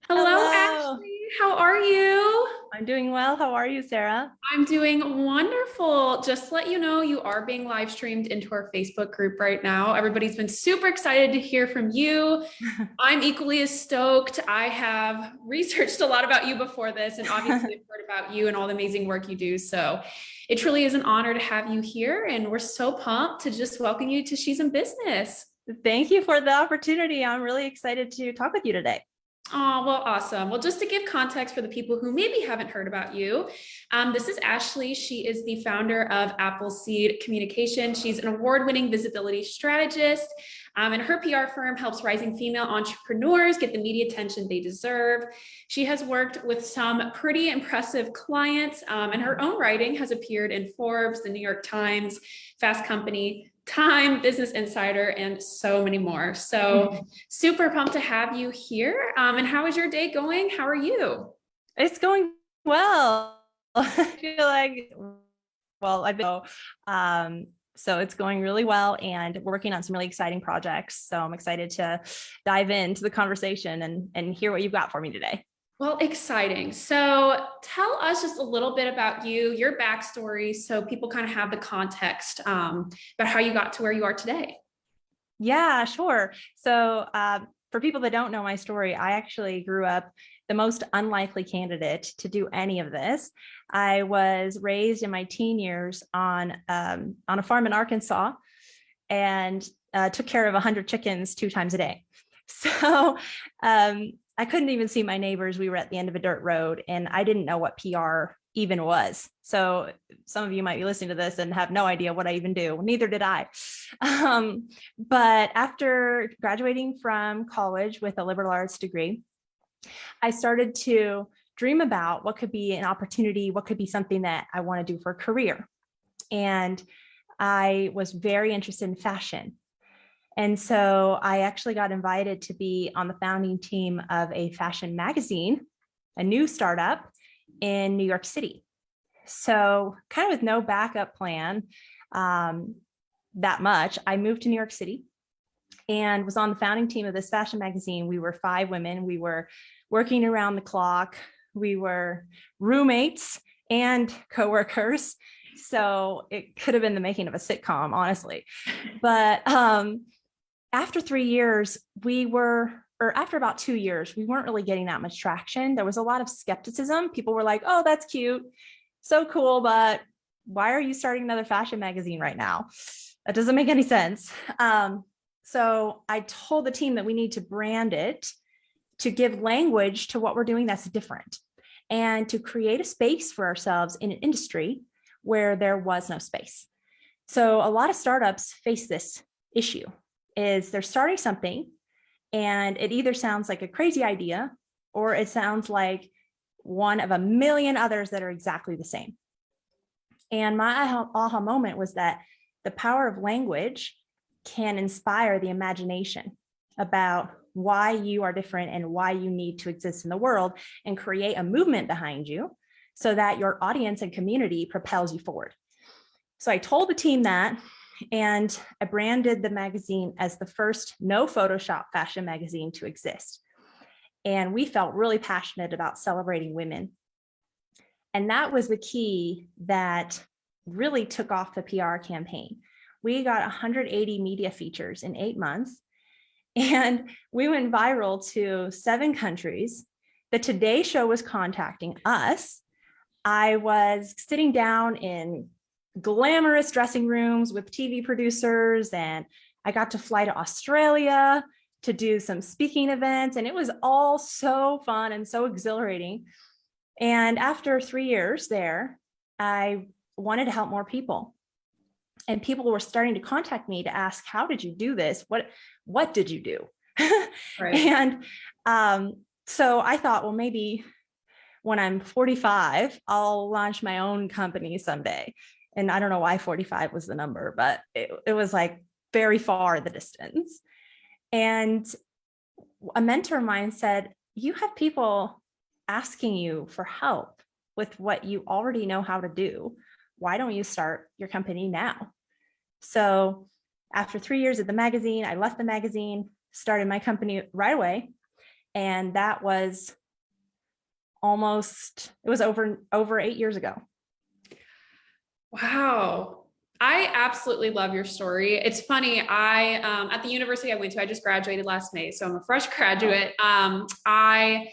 Hello, Hello. Ashley. How are you? I'm doing well. How are you, Sarah? I'm doing wonderful. Just to let you know, you are being live streamed into our Facebook group right now. Everybody's been super excited to hear from you. I'm equally as stoked. I have researched a lot about you before this, and obviously I've heard about you and all the amazing work you do. So it truly is an honor to have you here, and we're so pumped to just welcome you to She's in Business. Thank you for the opportunity. I'm really excited to talk with you today. Oh, well, awesome. Well, just to give context for the people who maybe haven't heard about you, this is Ashley. She is the founder of Appleseed Communications. She's an award-winning visibility strategist, and her PR firm helps rising female entrepreneurs get the media attention they deserve. She has worked with some pretty impressive clients, and her own writing has appeared in Forbes, the New York Times, Fast Company, Time, Business Insider, and so many more. So super pumped to have you here. And how is your day going? How are you? It's going well. I feel like, I've been, so it's going really well and working on some really exciting projects. So I'm excited to dive into the conversation and hear what you've got for me today. Well, exciting. So tell us just a little bit about you, your backstory, so people kind of have the context about how you got to where you are today. Yeah, sure. So for people that don't know my story, I actually grew up the most unlikely candidate to do any of this. I was raised in my teen years on a farm in Arkansas and took care of 100 chickens 2 times a day. So I couldn't even see my neighbors. We were at the end of a dirt road and I didn't know what PR even was. So some of you might be listening to this and have no idea what I even do. Neither did I. But after graduating from college with a liberal arts degree, I started to dream about what could be an opportunity, what could be something that I want to do for a career. And I was very interested in fashion. And so I actually got invited to be on the founding team of a fashion magazine, a new startup in New York City. So kind of with no backup plan that much, I moved to New York City and was on the founding team of this fashion magazine. We were 5 women. We were working around the clock. We were roommates and coworkers. So it could have been the making of a sitcom, honestly. But after 3 years, after about 2 years, we weren't really getting that much traction. There was a lot of skepticism. People were like, oh, that's cute. So cool. But why are you starting another fashion magazine right now? That doesn't make any sense. So I told the team that we need to brand it to give language to what we're doing that's different and to create a space for ourselves in an industry where there was no space. So a lot of startups face this issue. Is they're starting something and it either sounds like a crazy idea or it sounds like one of a million others that are exactly the same. And my aha moment was that the power of language can inspire the imagination about why you are different and why you need to exist in the world and create a movement behind you so that your audience and community propels you forward. So I told the team that, and I branded the magazine as the first no Photoshop fashion magazine to exist. And we felt really passionate about celebrating women. And that was the key that really took off the PR campaign. We got 180 media features in 8 months, and we went viral to 7 countries. The Today Show was contacting us. I was sitting down in glamorous dressing rooms with TV producers, and I got to fly to Australia to do some speaking events, and it was all so fun and so exhilarating. And after 3 years there, I wanted to help more people, and people were starting to contact me to ask, how did you do this? What did you do? Right. And so I thought, well, maybe when I'm 45, I'll launch my own company someday. And I don't know why 45 was the number, but it was like very far the distance. And a mentor of mine said, you have people asking you for help with what you already know how to do. Why don't you start your company now? So after 3 years at the magazine, I left the magazine, started my company right away. And that was over 8 years ago. Wow. I absolutely love your story. It's funny. At the university I went to, I just graduated last May, so I'm a fresh graduate. I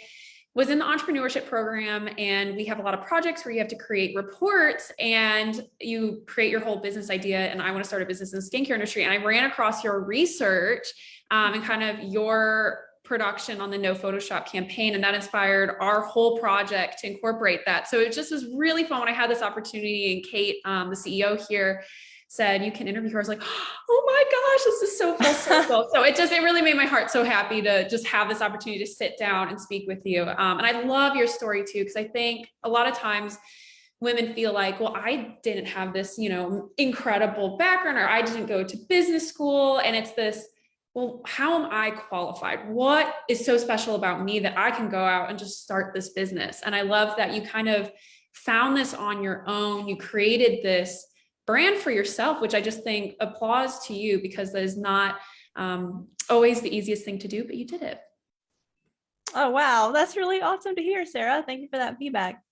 was in the entrepreneurship program, and we have a lot of projects where you have to create reports and you create your whole business idea. And I want to start a business in the skincare industry. And I ran across your research and kind of your production on the No Photoshop campaign. And that inspired our whole project to incorporate that. So it just was really fun when I had this opportunity, and Kate, the CEO here, said, you can interview her. I was like, oh my gosh, this is so full circle. So it really made my heart so happy to just have this opportunity to sit down and speak with you. And I love your story too, because I think a lot of times women feel like, well, I didn't have this, incredible background, or I didn't go to business school. And it's this, well, how am I qualified? What is so special about me that I can go out and just start this business? And I love that you kind of found this on your own. You created this brand for yourself, which I just think applause to you, because that is not always the easiest thing to do, but you did it. Oh, wow. That's really awesome to hear, Sarah. Thank you for that feedback.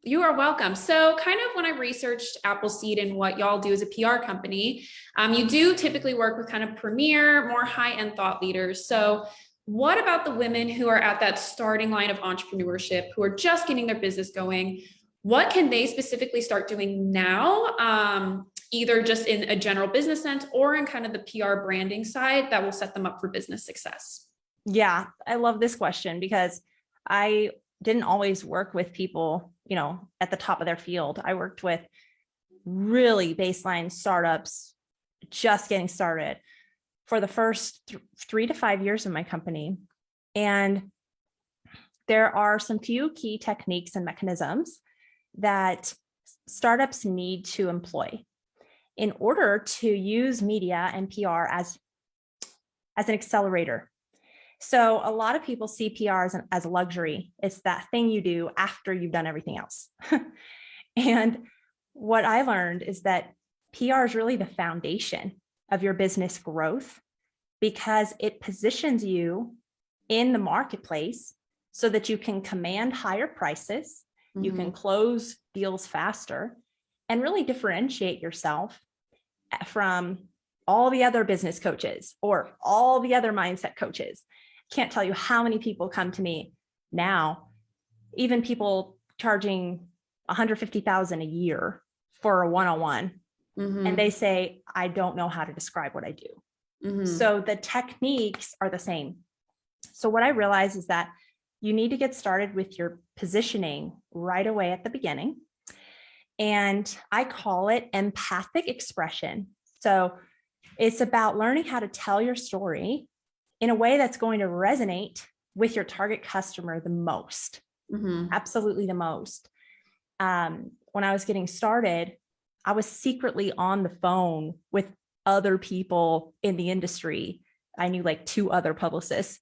You are welcome. So kind of when I researched Appleseed and what y'all do as a PR company, you do typically work with kind of premier, more high-end thought leaders. So what about the women who are at that starting line of entrepreneurship, who are just getting their business going? What can they specifically start doing now, either just in a general business sense or in kind of the PR branding side, that will set them up for business success? Yeah, I love this question, because I didn't always work with people, at the top of their field. I worked with really baseline startups just getting started for the first 3 to 5 years of my company. And there are some few key techniques and mechanisms that startups need to employ in order to use media and PR as an accelerator. So a lot of people see PR as a luxury. It's that thing you do after you've done everything else. And what I learned is that PR is really the foundation of your business growth, because it positions you in the marketplace so that you can command higher prices, you can close deals faster, and really differentiate yourself from all the other business coaches or all the other mindset coaches. Can't tell you how many people come to me now, even people charging $150,000 a year for a one-on-one. And they say, I don't know how to describe what I do. So the techniques are the same. So what I realized is that you need to get started with your positioning right away at the beginning. And I call it empathic expression. So it's about learning how to tell your story in a way that's going to resonate with your target customer the most, absolutely the most. When I was getting started, I was secretly on the phone with other people in the industry. I knew like 2 other publicists,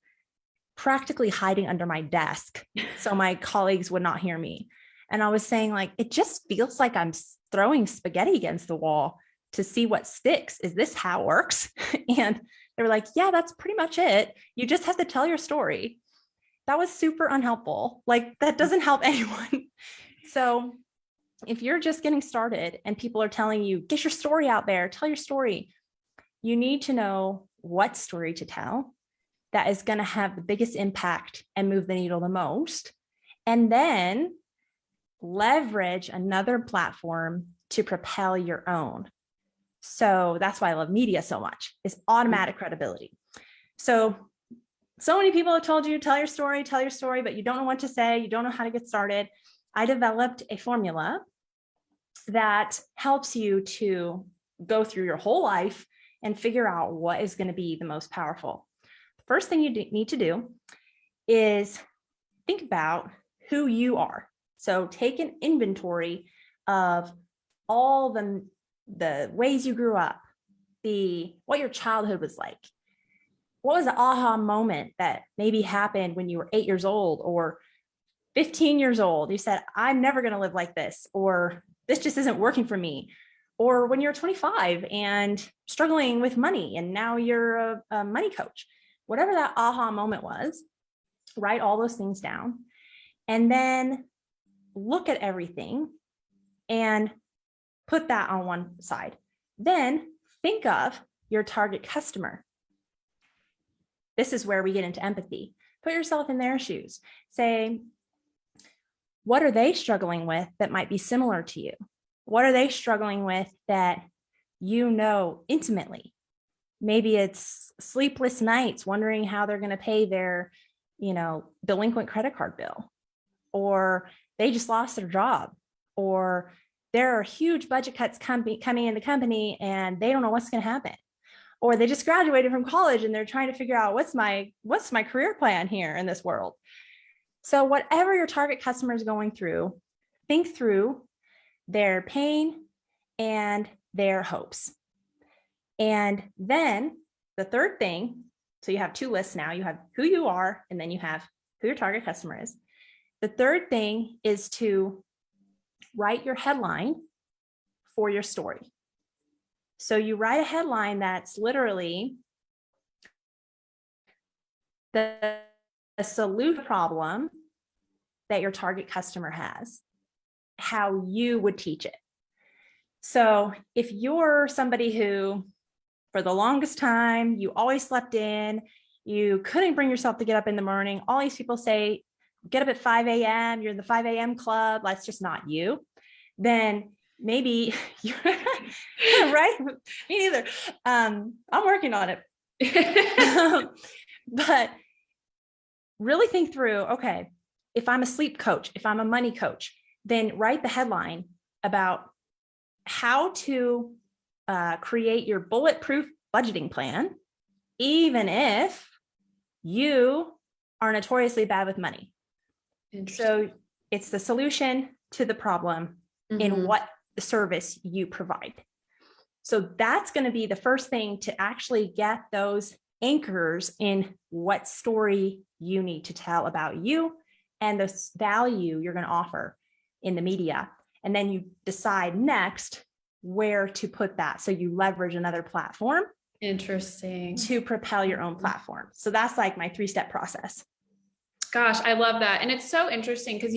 practically hiding under my desk so my colleagues would not hear me. And I was saying, like, it just feels like I'm throwing spaghetti against the wall to see what sticks. Is this how it works? And they were like, yeah, that's pretty much it. You just have to tell your story. That was super unhelpful. Like, that doesn't help anyone. So if you're just getting started and people are telling you, get your story out there, tell your story, you need to know what story to tell that is going to have the biggest impact and move the needle the most. And then leverage another platform to propel your own. So that's why I love media so much, is automatic credibility. So many people have told you, tell your story, but you don't know what to say. You don't know how to get started. I developed a formula that helps you to go through your whole life and figure out what is going to be the most powerful. The first thing you need to do is think about who you are. So take an inventory of all the ways you grew up, what your childhood was like. What was the aha moment that maybe happened when you were 8 years old or 15 years old? You said, I'm never going to live like this, or this just isn't working for me. Or when you're 25 and struggling with money and now you're a money coach. Whatever that aha moment was, Write all those things down, and then look at everything and put that on one side. Then think of your target customer. This is where we get into empathy. Put yourself in their shoes. Say, what are they struggling with that might be similar to you? What are they struggling with that you know intimately? Maybe it's sleepless nights, wondering how they're going to pay their, delinquent credit card bill, or they just lost their job, or there are huge budget cuts coming in the company and they don't know what's going to happen, or they just graduated from college and they're trying to figure out what's my career plan here in this world. So whatever your target customer is going through, think through their pain and their hopes. And then the third thing, so you have two lists now. You have who you are, and then you have who your target customer is. The third thing is to write your headline for your story. So you write a headline that's literally the solution problem that your target customer has, how you would teach it. So if you're somebody who, for the longest time, you always slept in, you couldn't bring yourself to get up in the morning, all these people say, get up at 5 a.m., you're in the 5 a.m. club, that's just not you, then maybe you're right. Me neither. I'm working on it. But really think through, okay, if I'm a sleep coach, if I'm a money coach, then write the headline about how to create your bulletproof budgeting plan, even if you are notoriously bad with money. So it's the solution to the problem in what service you provide. So that's going to be the first thing to actually get those anchors in what story you need to tell about you and the value you're going to offer in the media. And then you decide next where to put that. So you leverage another platform. Interesting. To propel your own platform. So that's like my 3-step process. Gosh, I love that. And it's so interesting because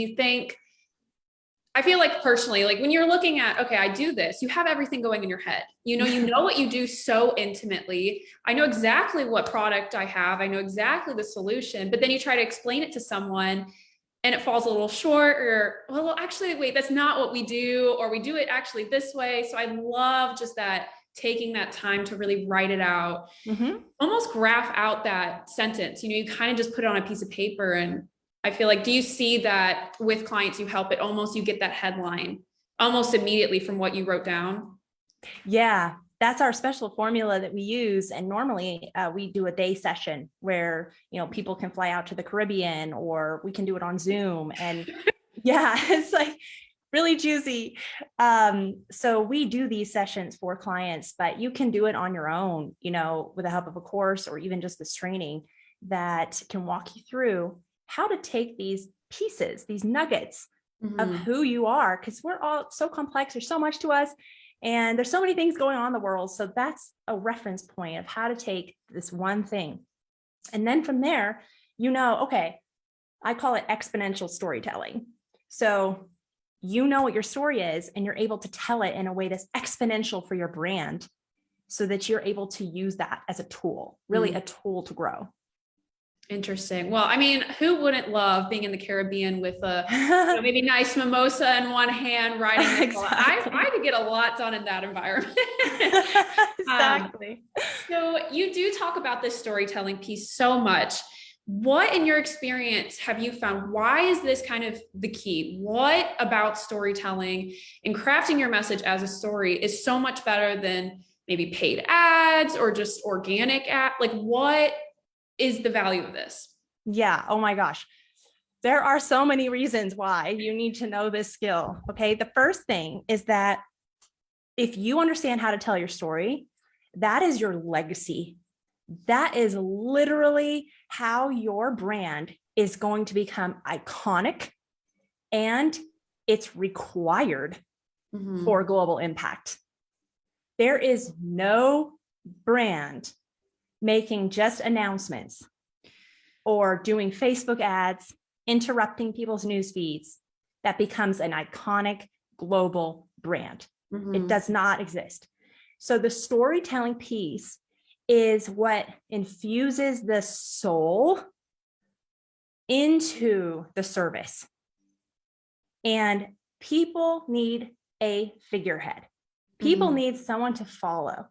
I feel like personally, like when you're looking at, okay, I do this, you have everything going in your head. You know what you do so intimately. I know exactly what product I have. I know exactly the solution, but then you try to explain it to someone and it falls a little short, or, well, actually, wait, that's not what we do, or we do it actually this way. So I love just that, taking that time to really write it out, almost graph out that sentence. You kind of just put it on a piece of paper. And I feel like, do you see that with clients you help, it almost, you get that headline almost immediately from what you wrote down? Yeah, that's our special formula that we use. And normally we do a day session where, people can fly out to the Caribbean, or we can do it on Zoom. And yeah, it's like really juicy. So we do these sessions for clients, but you can do it on your own, with the help of a course or even just this training that can walk you through how to take these pieces, these nuggets of who you are, because we're all so complex. There's so much to us, and there's so many things going on in the world. So that's a reference point of how to take this one thing. And then from there, okay, I call it exponential storytelling. So you know what your story is, and you're able to tell it in a way that's exponential for your brand, so that you're able to use that as a tool, really a tool to grow. Interesting. Well, I mean, who wouldn't love being in the Caribbean with a maybe nice mimosa in one hand, riding? Exactly. I could get a lot done in that environment. Exactly. So you do talk about this storytelling piece so much. What, in your experience, have you found? Why is this kind of the key? What about storytelling and crafting your message as a story is so much better than maybe paid ads or just organic ad? Like, what is the value of this? Yeah. Oh my gosh. There are so many reasons why you need to know this skill. Okay. The first thing is that if you understand how to tell your story, that is your legacy. That is literally how your brand is going to become iconic, and it's required for global impact. There is no brand making just announcements or doing Facebook ads, interrupting people's news feeds, that becomes an iconic global brand. It does not exist. So the storytelling piece is what infuses the soul into the service. And people need a figurehead. People need someone to follow.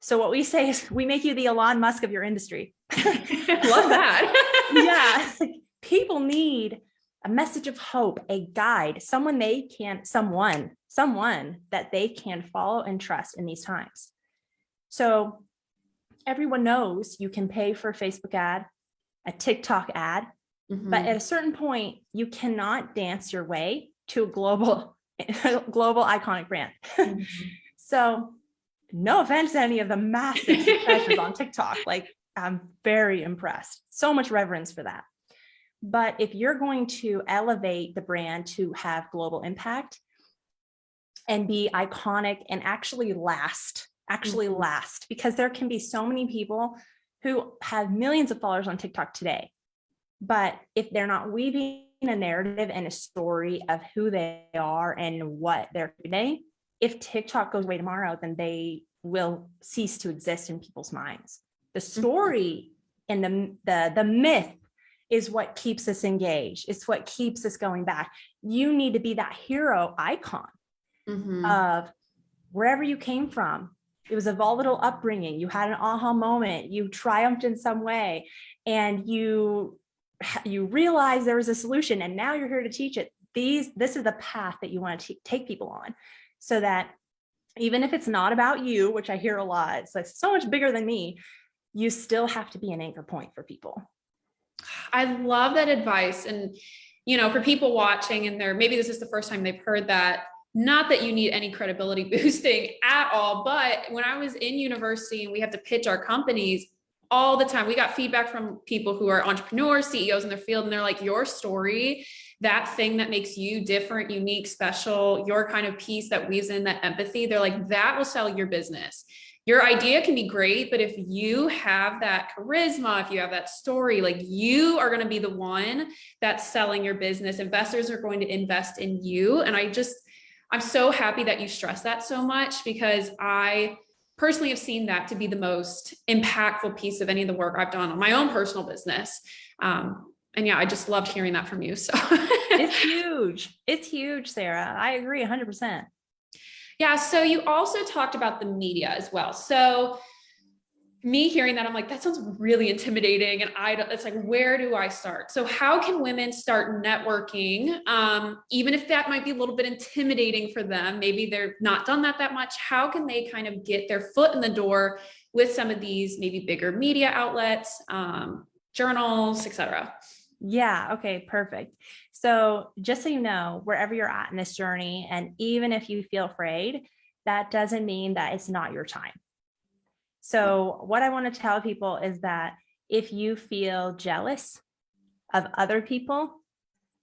So what we say is we make you the Elon Musk of your industry. Love that. Yeah. It's like people need a message of hope, a guide, someone that they can follow and trust in these times. So everyone knows you can pay for a Facebook ad, a TikTok ad, but at a certain point, you cannot dance your way to a global iconic brand. So no offense to any of the massive successes on TikTok, like I'm very impressed. So much reverence for that. But if you're going to elevate the brand to have global impact and be iconic and actually last, because there can be so many people who have millions of followers on TikTok today. But if they're not weaving a narrative and a story of who they are and what they're today, if TikTok goes away tomorrow, then they will cease to exist in people's minds. The story and the myth is what keeps us engaged. It's what keeps us going back. You need to be that hero icon of wherever you came from. It was a volatile upbringing. You had an aha moment. You triumphed in some way, and you realized there was a solution, and now you're here to teach it. This is the path that you want to take people on, so that even if it's not about you, which I hear a lot, it's like so much bigger than me, you still have to be an anchor point for people. I love that advice. And, for people watching and maybe this is the first time they've heard that, not that you need any credibility boosting at all, but when I was in university and we have to pitch our companies all the time, we got feedback from people who are entrepreneurs, CEOs in their field, and they're like, your story, that thing that makes you different, unique, special, your kind of piece that weaves in that empathy, they're like, that will sell your business. Your idea can be great, but if you have that charisma, if you have that story, like you are going to be the one that's selling your business. Investors are going to invest in you. And I'm so happy that you stress that so much, because I personally have seen that to be the most impactful piece of any of the work I've done on my own personal business. And yeah, I just loved hearing that from you. So it's huge. It's huge, Sarah. I agree 100%. Yeah. So you also talked about the media as well. So me hearing that, I'm like, that sounds really intimidating. And it's like, where do I start? So how can women start networking? Even if that might be a little bit intimidating for them, maybe they're not done that much. How can they kind of get their foot in the door with some of these maybe bigger media outlets, journals, etc.? Yeah. Okay. Perfect. So just so you know, wherever you're at in this journey, and even if you feel afraid, that doesn't mean that it's not your time. So what I want to tell people is that if you feel jealous of other people,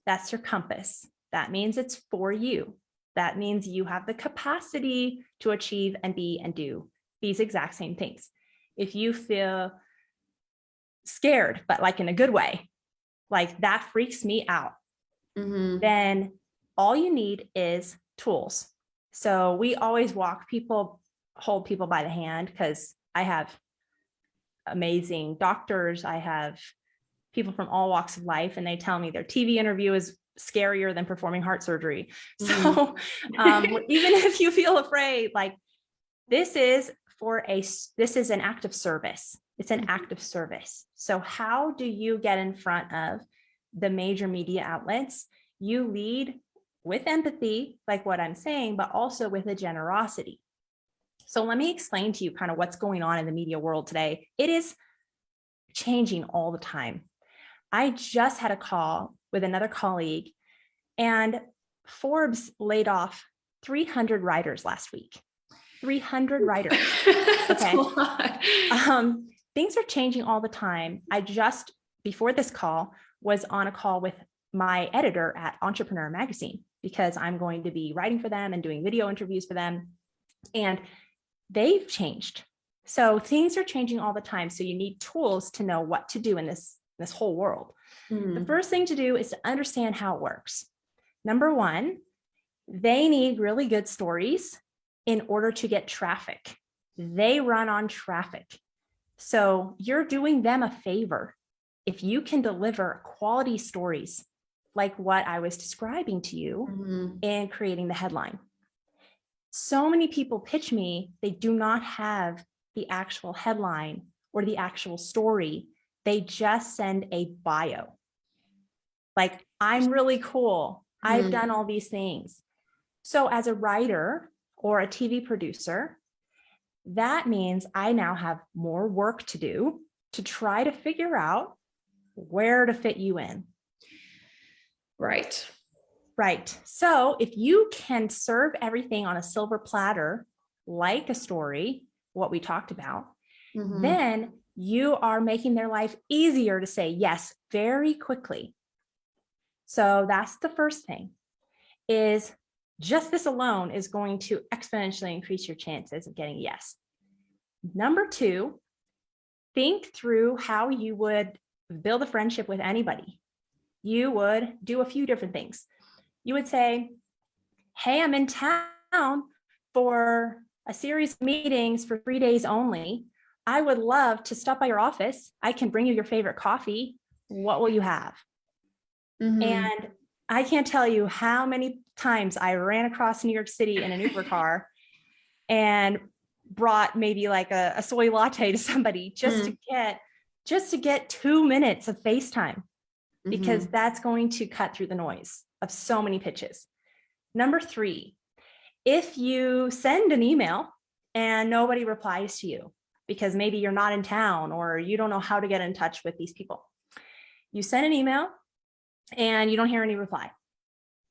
that's your compass. That means it's for you. That means you have the capacity to achieve and be and do these exact same things. If you feel scared, but like in a good way, like that freaks me out, then all you need is tools. So we always hold people by the hand, because I have amazing doctors. I have people from all walks of life, and they tell me their TV interview is scarier than performing heart surgery. So even if you feel afraid, like this is an act of service. It's an act of service. So how do you get in front of the major media outlets? You lead with empathy, like what I'm saying, but also with a generosity. So let me explain to you kind of what's going on in the media world today. It is changing all the time. I just had a call with another colleague, and Forbes laid off 300 writers last week. 300 writers. That's okay. A lot. Things are changing all the time. I just, before this call, was on a call with my editor at Entrepreneur Magazine, because I'm going to be writing for them and doing video interviews for them. And they've changed. So things are changing all the time. So you need tools to know what to do in this this whole world. Mm. The first thing to do is to understand how it works. Number one, they need really good stories in order to get traffic. They run on traffic. So you're doing them a favor if you can deliver quality stories like what I was describing to you in creating the headline. So many people pitch me, they do not have the actual headline or the actual story. They just send a bio. Like, I'm really cool. I've done all these things. So as a writer or a TV producer, that means I now have more work to do to try to figure out where to fit you in. Right. Right. So if you can serve everything on a silver platter, like a story, what we talked about, then you are making their life easier to say yes very quickly. So that's the first thing, is just this alone is going to exponentially increase your chances of getting a yes. Number two, think through how you would build a friendship with anybody. You would do a few different things. You would say, hey, I'm in town for a series of meetings for 3 days only. I would love to stop by your office. I can bring you your favorite coffee. What will you have? And I can't tell you how many times I ran across New York City in an Uber car and brought maybe like a soy latte to somebody just to get 2 minutes of FaceTime, because that's going to cut through the noise of so many pitches. Number three, if you send an email and nobody replies to you because maybe you're not in town or you don't know how to get in touch with these people, you send an email and you don't hear any reply.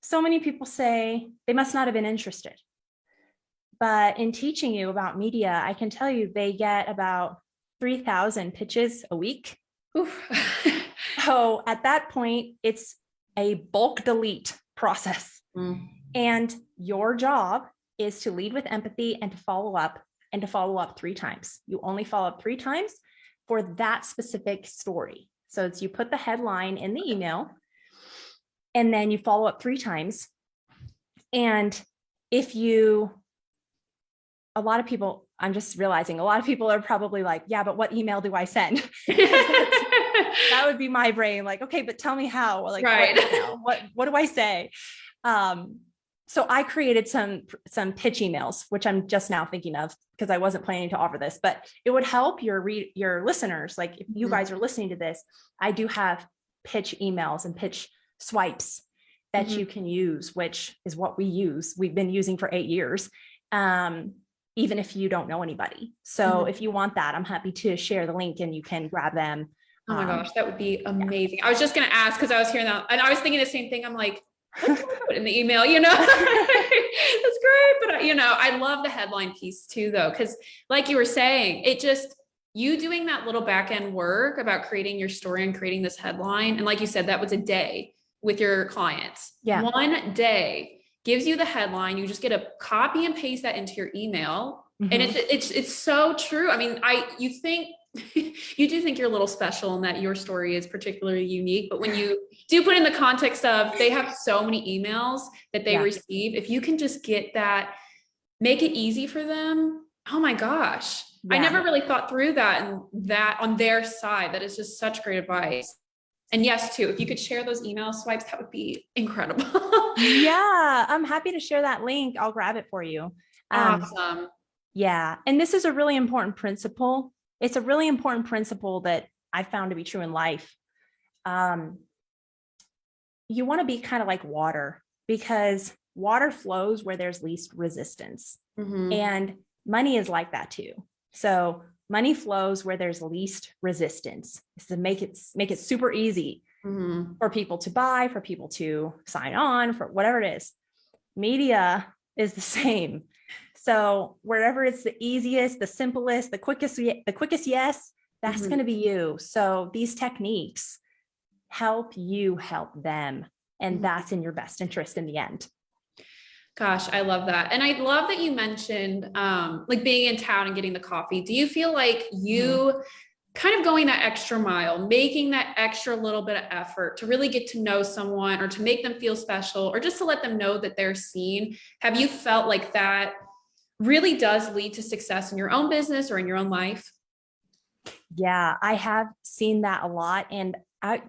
So many people say they must not have been interested. But in teaching you about media, I can tell you they get about 3,000 pitches a week. So at that point, it's a bulk delete process. And your job is to lead with empathy and to follow up 3 times. You only follow up 3 times for that specific story. So it's you put the headline in the email and then you follow up 3 times. And a lot of people, I'm just realizing a lot of people are probably like, yeah, but what email do I send? That would be my brain. Like, okay, but tell me how, like, right. what do I say? So I created some pitch emails, which I'm just now thinking of because I wasn't planning to offer this, but it would help your listeners. Like if you guys are listening to this, I do have pitch emails and pitch swipes that you can use, which is what we've been using for 8 years. Even if you don't know anybody. So if you want that, I'm happy to share the link and you can grab them. Oh my gosh, that would be amazing. Yeah. I was just going to ask, because I was hearing that and I was thinking the same thing. I'm like, what can I put in the email? That's great. But I love the headline piece too, though. Cause like you were saying, you doing that little back end work about creating your story and creating this headline. And like you said, that was a day with your clients. Yeah. 1 day gives you the headline. You just get to copy and paste that into your email. And it's so true. I mean, you do think you're a little special and that your story is particularly unique, but when you do put in the context of they have so many emails that they receive, if you can just get that, make it easy for them. Oh my gosh. I never really thought through that and that on their side. That is just such great advice. And yes, too, if you could share those email swipes, that would be incredible. Yeah, I'm happy to share that link. I'll grab it for you. Awesome. Yeah. And this is a really important principle. It's a really important principle that I found to be true in life. You want to be kind of like water, because water flows where there's least resistance. And money is like that too. So money flows where there's least resistance. It's to make it super easy for people to buy, for people to sign on, for whatever it is. Media is the same. So wherever it's the easiest, the simplest, the quickest yes, that's going to be you. So these techniques help you help them. And that's in your best interest in the end. Gosh, I love that. And I love that you mentioned like being in town and getting the coffee. Do you feel like you kind of going that extra mile, making that extra little bit of effort to really get to know someone or to make them feel special or just to let them know that they're seen. Have you felt like that really does lead to success in your own business or in your own life? Yeah, I have seen that a lot. And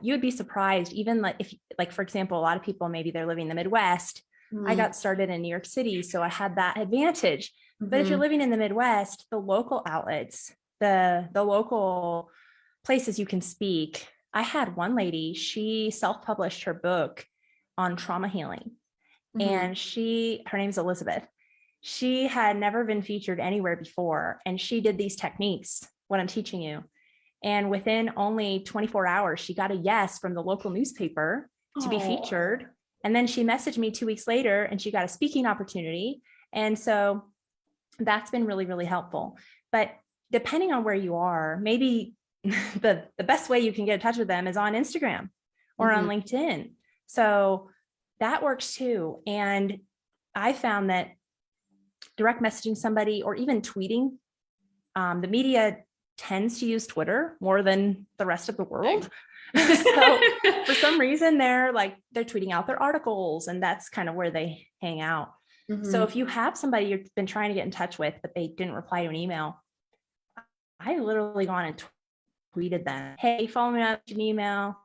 you would be surprised, even like if, like, for example, a lot of people, maybe they're living in the Midwest. I got started in New York City, so I had that advantage. But if you're living in the Midwest, the local outlets, the local places you can speak. I had one lady, she self-published her book on trauma healing. And her name's Elizabeth. She had never been featured anywhere before. And she did these techniques, what I'm teaching you. And within only 24 hours, she got a yes from the local newspaper to be featured. And then she messaged me 2 weeks later and she got a speaking opportunity. And so that's been really, really helpful. But depending on where you are, maybe the best way you can get in touch with them is on Instagram or on LinkedIn. So that works too. And I found that direct messaging somebody or even tweeting, the media tends to use Twitter more than the rest of the world. So for some reason, they're tweeting out their articles, and that's kind of where they hang out. So if you have somebody you've been trying to get in touch with, but they didn't reply to an email, I've literally gone and tweeted them, hey, follow me up an email,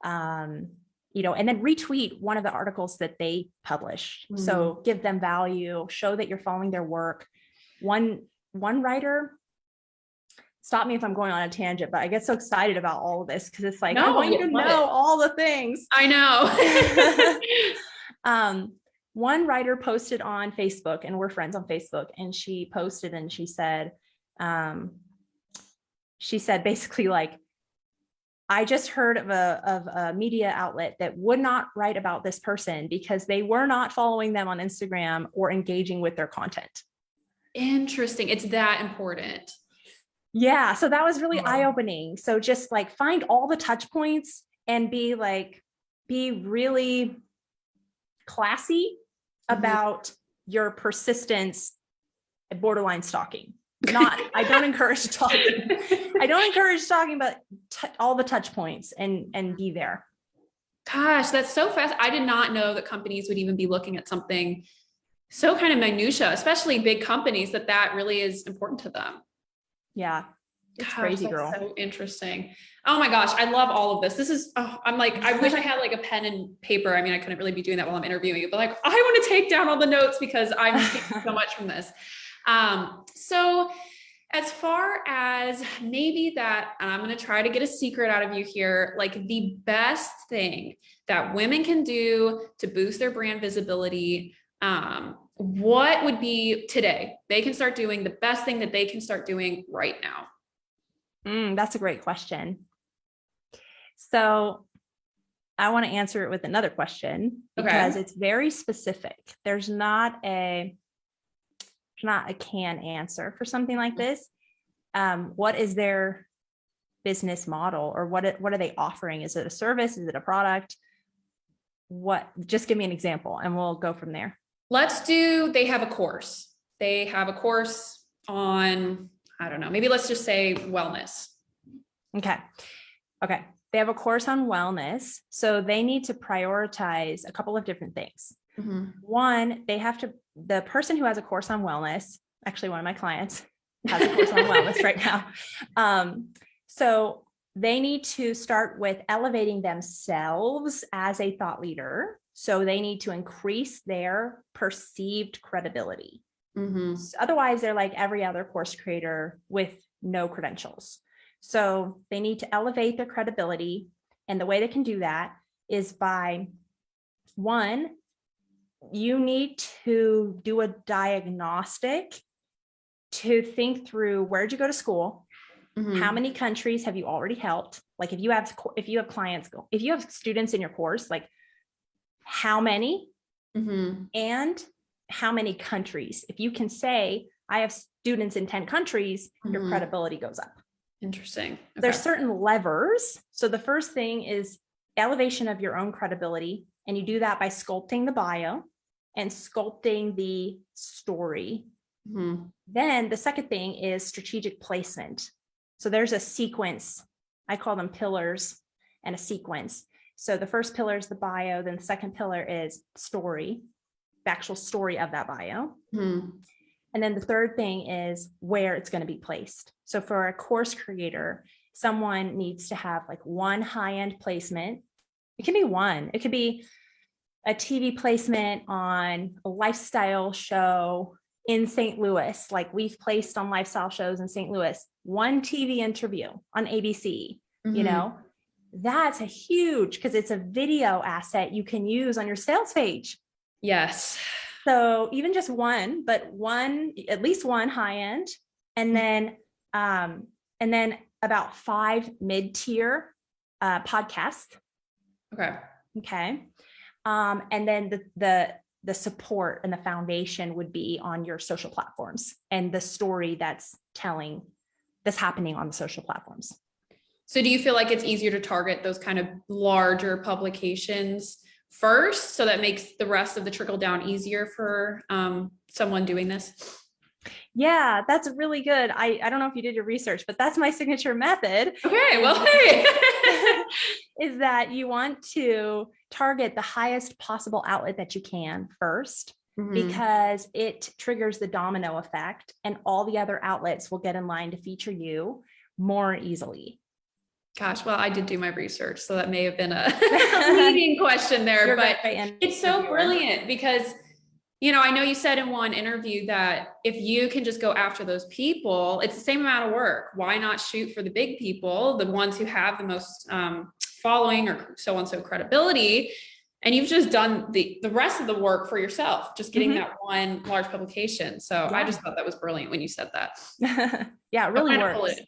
and then retweet one of the articles that they published. So give them value, show that you're following their work. One writer, stop me if I'm going on a tangent, but I get so excited about all of this because it's like, I want you to know all the things. I know. One writer posted on Facebook, and we're friends on Facebook, and she posted and she said basically like, I just heard of a media outlet that would not write about this person because they were not following them on Instagram or engaging with their content. Interesting. It's that important. Yeah. So that was really eye-opening. So just like find all the touch points and be really classy about your persistence, borderline stalking. I don't encourage stalking. I don't encourage stalking, but all the touch points and be there. Gosh, that's so fast. I did not know that companies would even be looking at something so kind of minutia, especially big companies, that really is important to them. Yeah. It's crazy, girl. So interesting. Oh my gosh. I love all of this. This is, I'm like, I wish I had like a pen and paper. I mean, I couldn't really be doing that while I'm interviewing you, but like, I want to take down all the notes because I'm taking so much from this. So as far as maybe that, I'm going to try to get a secret out of you here, like the best thing that women can do to boost their brand visibility, what would be today? They can start doing the best thing that they can start doing right now. That's a great question. So I want to answer it with another question because it's very specific. There's not a can answer for something like this. What is their business model, or what are they offering? Is it a service? Is it a product? Just give me an example and we'll go from there. They have a course. They have a course on, I don't know, maybe let's just say wellness. Okay. They have a course on wellness. So they need to prioritize a couple of different things. One, the person who has a course on wellness, actually one of my clients has a course on wellness right now. So they need to start with elevating themselves as a thought leader. So they need to increase their perceived credibility. Otherwise, they're like every other course creator with no credentials. So they need to elevate their credibility. And the way they can do that is by, one, you need to do a diagnostic to think through, where'd you go to school? How many countries have you already helped? Like if you have students in your course, like how many and how many countries? If you can say, I have students in 10 countries, your credibility goes up. Interesting. Okay. There's certain levers. So the first thing is elevation of your own credibility. And you do that by sculpting the bio and sculpting the story. Then the second thing is strategic placement. So there's a sequence. I call them pillars and a sequence. So the first pillar is the bio. Then the second pillar is story, the actual story of that bio. And then the third thing is where it's going to be placed. So for a course creator, someone needs to have like one high-end placement. It can be one. It could be a TV placement on a lifestyle show in St. Louis. Like we've placed on lifestyle shows in St. Louis, one TV interview on ABC, you know, that's a huge, because it's a video asset you can use on your sales page. Yes. So even just one, but one, at least one high end, and then about 5 mid-tier podcasts. Okay. And then the support and the foundation would be on your social platforms and the story that's happening on the social platforms. So do you feel like it's easier to target those kind of larger publications first, so that makes the rest of the trickle down easier for someone doing this? Yeah, that's really good. I don't know if you did your research, but that's my signature method. Okay, well, hey. Is that you want to target the highest possible outlet that you can first, because it triggers the domino effect and all the other outlets will get in line to feature you more easily. Gosh, well, I did do my research, so that may have been a leading question there, but it's so brilliant because, you know, I know you said in one interview that if you can just go after those people, it's the same amount of work. Why not shoot for the big people, the ones who have the most following or so and so credibility? And you've just done the rest of the work for yourself, just getting that one large publication. So I just thought that was brilliant when you said that. Yeah, it really works.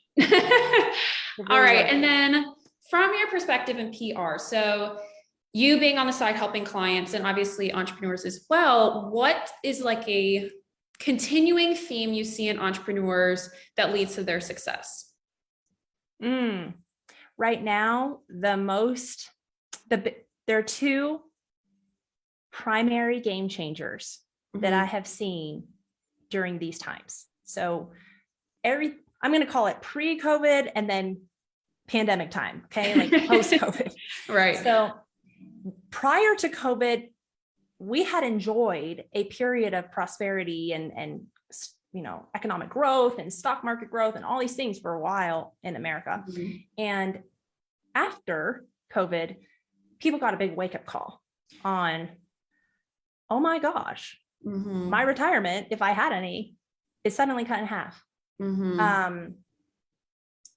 All right. And then from your perspective in PR, so you being on the side helping clients and obviously entrepreneurs as well, what is like a continuing theme you see in entrepreneurs that leads to their success? Right now, there are 2 primary game changers that I have seen during these times. So I'm going to call it pre-COVID and then pandemic time. Okay. Like post-COVID. Right. So prior to COVID, we had enjoyed a period of prosperity and you know, economic growth and stock market growth and all these things for a while in America. And after COVID, people got a big wake-up call on, oh my gosh, my retirement, if I had any, is suddenly cut in half.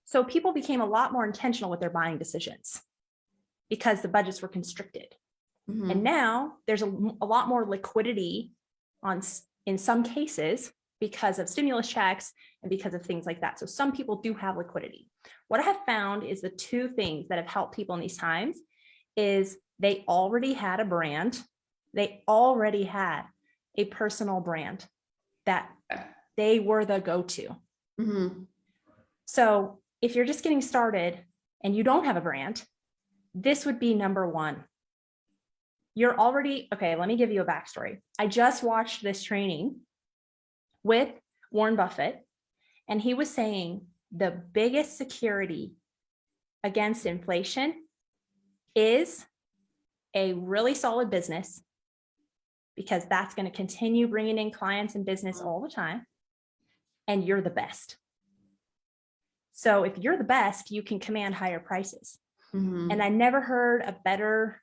So people became a lot more intentional with their buying decisions because the budgets were constricted. And now there's a lot more liquidity in some cases because of stimulus checks and because of things like that. So some people do have liquidity. What I have found is the 2 things that have helped people in these times is they already had a brand. They already had a personal brand that they were the go-to. So if you're just getting started and you don't have a brand, this would be number 1. You're already, okay, let me give you a backstory. I just watched this training with Warren Buffett, and he was saying the biggest security against inflation is a really solid business, because that's going to continue bringing in clients and business all the time, and you're the best. So if you're the best, you can command higher prices. And I never heard a better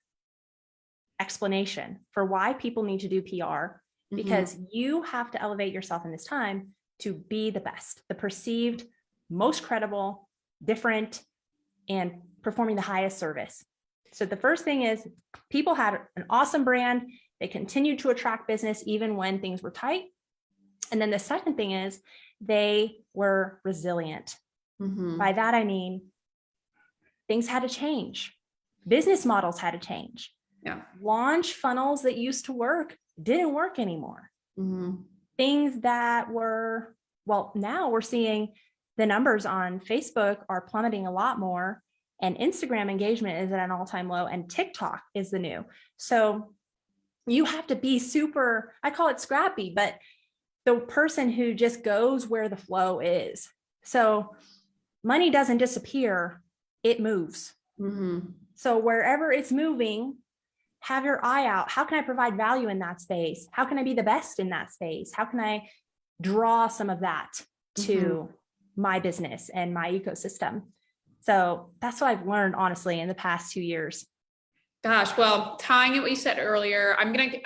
explanation for why people need to do PR, because you have to elevate yourself in this time to be the best, the perceived, most credible, different, and performing the highest service. So the first thing is people had an awesome brand. They continued to attract business even when things were tight. And then the second thing is they were resilient. By that, I mean, things had to change. Business models had to change. Launch funnels that used to work didn't work anymore. Things that were, well, now we're seeing the numbers on Facebook are plummeting a lot more, and Instagram engagement is at an all-time low, and TikTok is the new. So you have to be super, I call it scrappy, but the person who just goes where the flow is. So money doesn't disappear, it moves. So wherever it's moving, have your eye out. How can I provide value in that space? How can I be the best in that space? How can I draw some of that to my business and my ecosystem? So that's what I've learned, honestly, in the past 2 years. Gosh, well, tying it what you said earlier,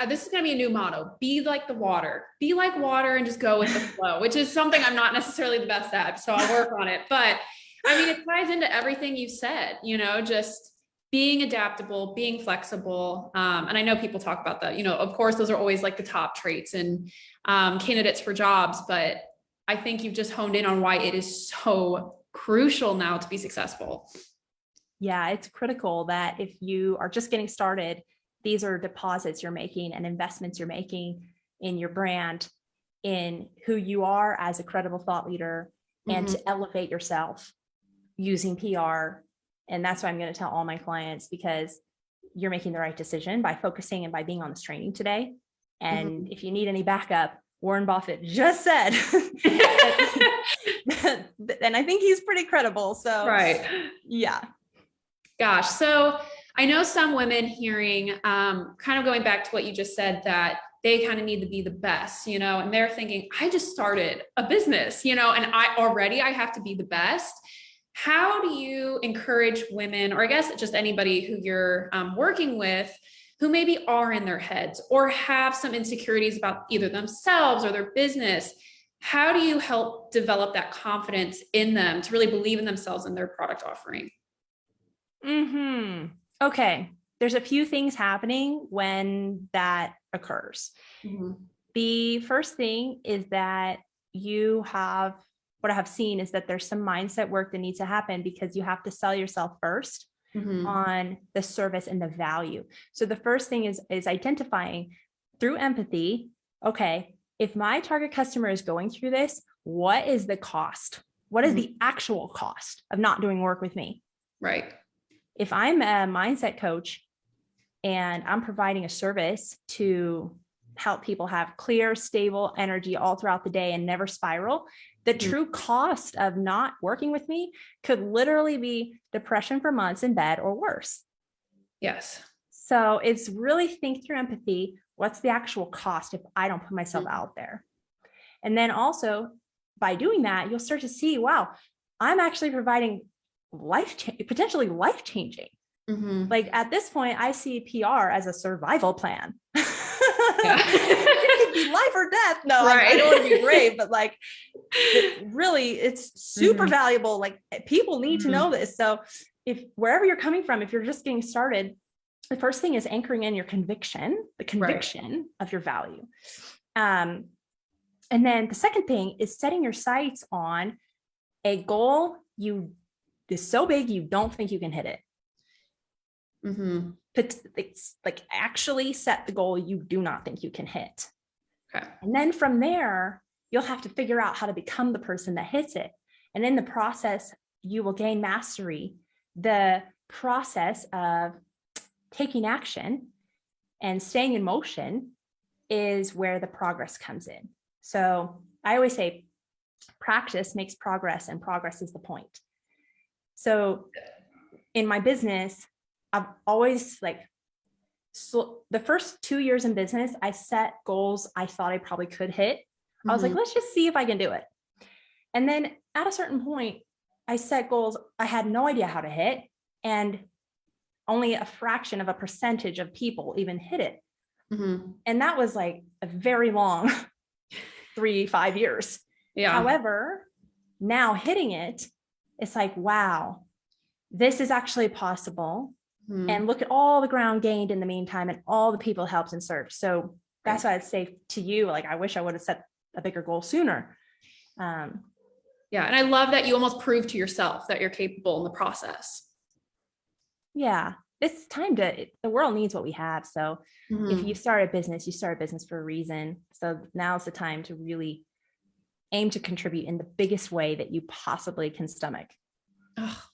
this is gonna be a new motto: be like the water. Be like water and just go with the flow, which is something I'm not necessarily the best at, so I'll work on it. But I mean, it ties into everything you've said, just being adaptable, being flexible. And I know people talk about that, of course, those are always like the top traits and candidates for jobs, but I think you've just honed in on why it is so crucial now to be successful. Yeah, it's critical that if you are just getting started, these are deposits you're making and investments you're making in your brand, in who you are as a credible thought leader, and to elevate yourself using PR. And that's what I'm going to tell all my clients, because you're making the right decision by focusing and by being on this training today. And if you need any backup, Warren Buffett just said, and I think he's pretty credible. So, right. Yeah. Gosh. So I know some women hearing, kind of going back to what you just said, that they kind of need to be the best, and they're thinking, I just started a business, and I have to be the best. How do you encourage women, or I guess just anybody who you're working with, who maybe are in their heads or have some insecurities about either themselves or their business? How do you help develop that confidence in them to really believe in themselves and their product offering? Okay. There's a few things happening when that occurs. The first thing is that what I have seen is that there's some mindset work that needs to happen, because you have to sell yourself first on the service and the value. So the first thing is identifying through empathy. Okay, if my target customer is going through this, what is the cost? What is the actual cost of not doing work with me? Right. If I'm a mindset coach and I'm providing a service to help people have clear, stable energy all throughout the day and never spiral, the true cost of not working with me could literally be depression for months in bed or worse. Yes. So it's really think through empathy. What's the actual cost if I don't put myself out there? And then also by doing that, you'll start to see, wow, I'm actually providing potentially life-changing. Like at this point, I see PR as a survival plan. It could be life or death. No, right. I don't want to be brave, but like, it's super valuable. Like people need to know this. So if wherever you're coming from, if you're just getting started, the first thing is anchoring in your conviction, the conviction of your value. And then the second thing is setting your sights on a goal is so big you don't think you can hit it. But it's like actually set the goal you do not think you can hit. Okay. And then from there, you'll have to figure out how to become the person that hits it. And in the process, you will gain mastery. The process of taking action and staying in motion is where the progress comes in. So I always say practice makes progress, and progress is the point. So in my business, I've always so the first 2 years in business, I set goals I thought I probably could hit. I was like, let's just see if I can do it. And then at a certain point, I set goals I had no idea how to hit, and only a fraction of a percentage of people even hit it. And that was like a very long 3-5 years. Yeah. However, now hitting it, it's like, wow, this is actually possible. And look at all the ground gained in the meantime and all the people helped and served. So that's why I'd say to you, like, I wish I would have set a bigger goal sooner. Yeah. And I love that you almost proved to yourself that you're capable in the process. Yeah. It's time the world needs what we have. So if you start a business, you start a business for a reason. So now's the time to really aim to contribute in the biggest way that you possibly can stomach. Oh,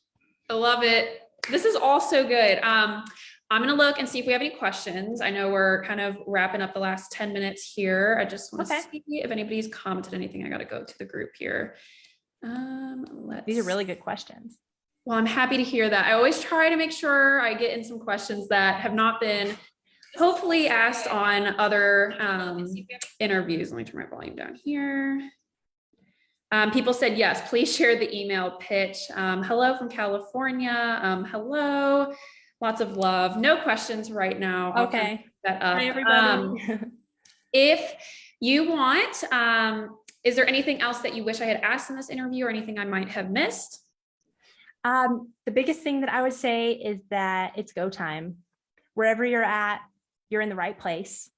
I love it. This is all so good. I'm going to look and see if we have any questions. I know we're kind of wrapping up the last 10 minutes here. I just want to see if anybody's commented anything. I got to go to the group here. These are really good questions. Well, I'm happy to hear that. I always try to make sure I get in some questions that have not been hopefully asked on other interviews. Let me turn my volume down here. People said, yes, please share the email pitch. Hello from California. Hello. Lots of love. No questions right now. Okay. That up. Hi, everybody. If you want, is there anything else that you wish I had asked in this interview or anything I might have missed? The biggest thing that I would say is that it's go time. Wherever you're at, you're in the right place.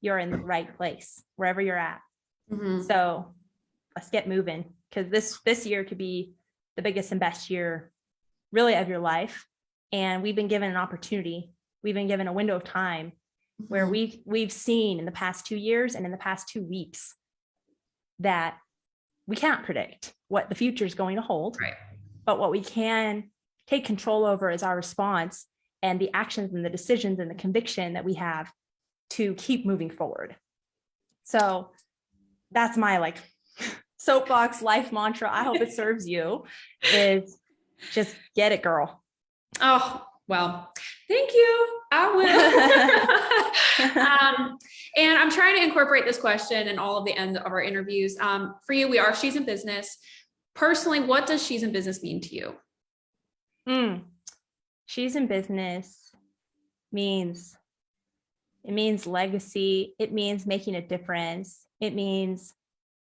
You're in the right place, wherever you're at. Mm-hmm. So let's get moving, because this year could be the biggest and best year really of your life. And we've been given an opportunity. We've been given a window of time where we've seen in the past 2 years and in the past 2 weeks that we can't predict what the future is going to hold. Right. But what we can take control over is our response and the actions and the decisions and the conviction that we have to keep moving forward. So that's my soapbox life mantra. I hope it serves you, is just get it, girl. Oh, well, thank you. I will. And I'm trying to incorporate this question in all of the end of our interviews. For you, we are She's in Business. Personally, what does She's in Business mean to you? She's in Business means legacy. It means making a difference. It means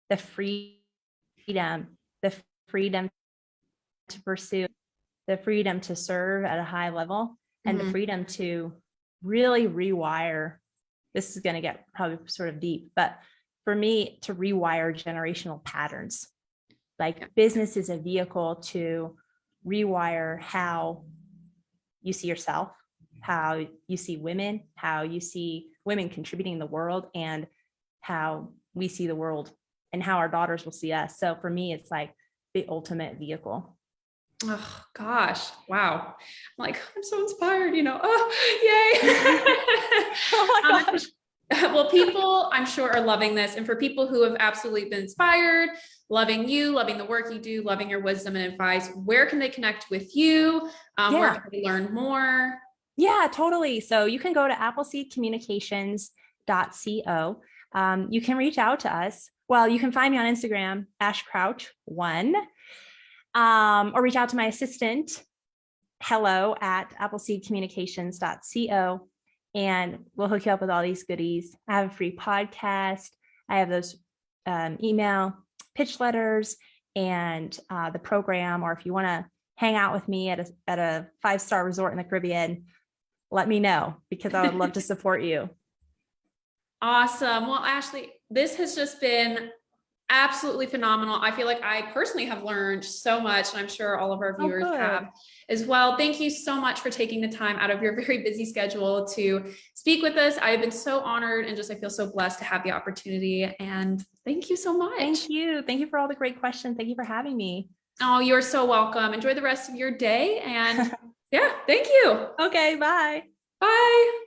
the freedom to pursue, the freedom to serve at a high level, and the freedom to really rewire. This is going to get probably sort of deep, but for me, to rewire generational patterns. Business is a vehicle to rewire how you see yourself, how you see women, how you see women contributing in the world, and how we see the world and how our daughters will see us. So for me, it's the ultimate vehicle. Oh gosh. Wow. I'm so inspired, oh, yay. Oh my gosh. Well, people I'm sure are loving this. And for people who have absolutely been inspired, loving you, loving the work you do, loving your wisdom and advice, where can they connect with you? Where can they learn more? Yeah, totally. So you can go to appleseedcommunications.co. You can reach out to us. Well, you can find me on Instagram, ashcrouch1, or reach out to my assistant, hello@appleseedcommunications.co. And we'll hook you up with all these goodies. I have a free podcast. I have those email pitch letters and the program. Or if you want to hang out with me at a 5-star resort in the Caribbean, let me know, because I would love to support you. Awesome. Well, Ashley, this has just been absolutely phenomenal. I feel like I personally have learned so much, and I'm sure all of our viewers have as well. Thank you so much for taking the time out of your very busy schedule to speak with us. I've been so honored, and I feel so blessed to have the opportunity. And thank you so much. Thank you. Thank you for all the great questions. Thank you for having me. Oh, you're so welcome. Enjoy the rest of your day. And yeah, thank you. Okay, bye. Bye.